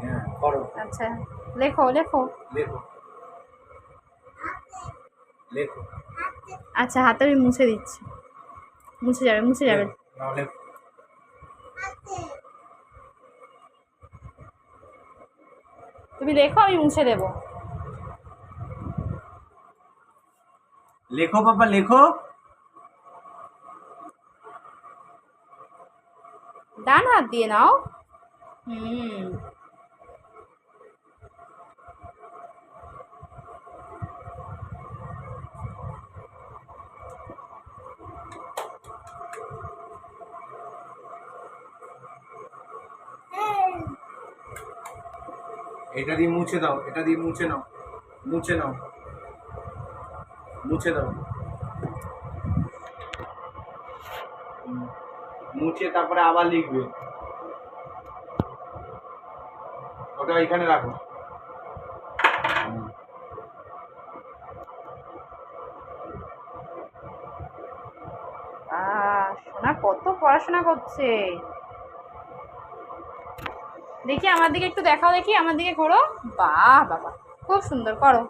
হ্যাঁ করো। আচ্ছা লেখো লেখো লেখো লেখো। আচ্ছা হাতে আমি মুছে দিচ্ছি, মুছে যাবে মুছে যাবে। নাও লেখো। তুমি লেখো আমি মুছে দেবো। লেখো বাবা লেখো। ডান হাত দিয়ে নাও। হুম। এটা দিয়ে মুছে দাও, এটা দিয়ে মুছে নাও, মুছে নাও, মুছে দাও। মুছে তারপরে আবার লিখবে। ওটা এখানে রাখো। সোনা কত পড়াশোনা করছে। দেখি আমার দিকে একটু দেখাও, দেখি আমার দিকে ঘোরো। বাহ বাবা খুব সুন্দর, করো।